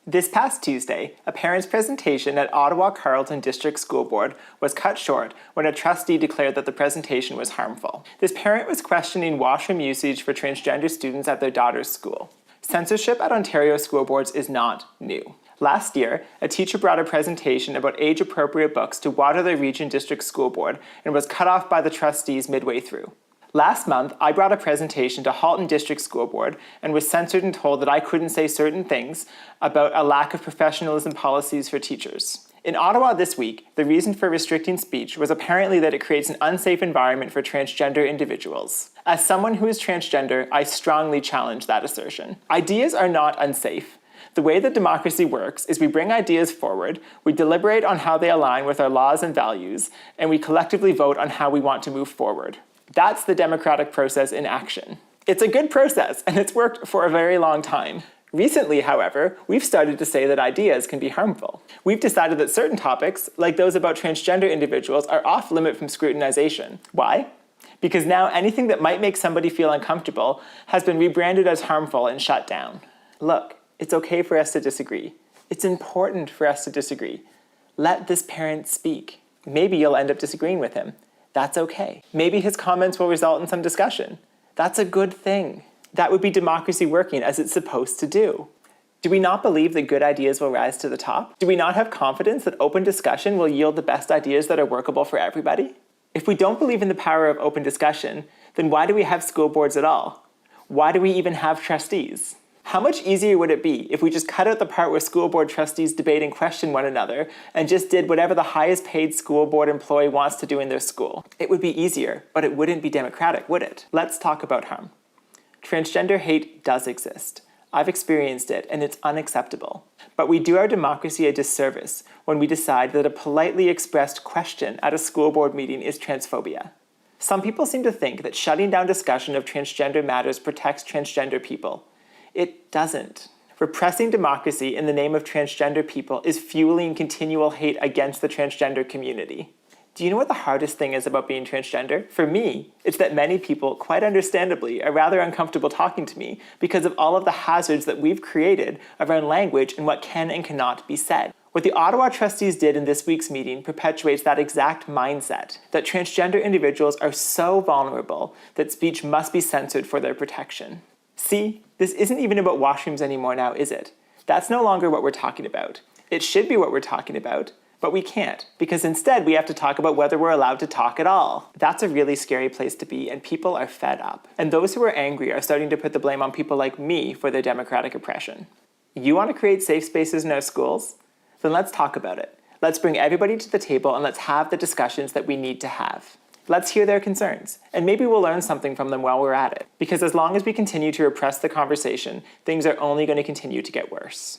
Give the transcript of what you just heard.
This past Tuesday, a parent's presentation at Ottawa Carleton District School Board was cut short when a trustee declared that the presentation was harmful. This parent was questioning washroom usage for transgender students at their daughter's school. Censorship at Ontario school boards is not new. Last year, a teacher brought a presentation about age-appropriate books to Waterloo Region District School Board and was cut off by the trustees midway through. Last month, I brought a presentation to Halton District School Board and was censored and told that I couldn't say certain things about a lack of professionalism policies for teachers. In Ottawa this week, the reason for restricting speech was apparently that it creates an unsafe environment for transgender individuals. As someone who is transgender, I strongly challenge that assertion. Ideas are not unsafe. The way that democracy works is we bring ideas forward, we deliberate on how they align with our laws and values, and we collectively vote on how we want to move forward. That's the democratic process in action. It's a good process, and it's worked for a very long time. Recently, however, we've started to say that ideas can be harmful. We've decided that certain topics, like those about transgender individuals, are off limit from scrutinization. Why? Because now anything that might make somebody feel uncomfortable has been rebranded as harmful and shut down. Look, it's okay for us to disagree. It's important for us to disagree. Let this parent speak. Maybe you'll end up disagreeing with him. That's okay. Maybe his comments will result in some discussion. That's a good thing. That would be democracy working as it's supposed to do. Do we not believe that good ideas will rise to the top? Do we not have confidence that open discussion will yield the best ideas that are workable for everybody? If we don't believe in the power of open discussion, then why do we have school boards at all? Why do we even have trustees? How much easier would it be if we just cut out the part where school board trustees debate and question one another and just did whatever the highest paid school board employee wants to do in their school? It would be easier, but it wouldn't be democratic, would it? Let's talk about harm. Transgender hate does exist. I've experienced it, and it's unacceptable. But we do our democracy a disservice when we decide that a politely expressed question at a school board meeting is transphobia. Some people seem to think that shutting down discussion of transgender matters protects transgender people. It doesn't. Repressing democracy in the name of transgender people is fueling continual hate against the transgender community. Do you know what the hardest thing is about being transgender? For me, it's that many people, quite understandably, are rather uncomfortable talking to me because of all of the hazards that we've created around language and what can and cannot be said. What the Ottawa trustees did in this week's meeting perpetuates that exact mindset, that transgender individuals are so vulnerable that speech must be censored for their protection. See, this isn't even about washrooms anymore now, is it? That's no longer what we're talking about. It should be what we're talking about, but we can't, because instead we have to talk about whether we're allowed to talk at all. That's a really scary place to be, and people are fed up. And those who are angry are starting to put the blame on people like me for their democratic oppression. You want to create safe spaces in our schools? Then let's talk about it. Let's bring everybody to the table and let's have the discussions that we need to have. Let's hear their concerns, and maybe we'll learn something from them while we're at it. Because as long as we continue to repress the conversation, things are only going to continue to get worse.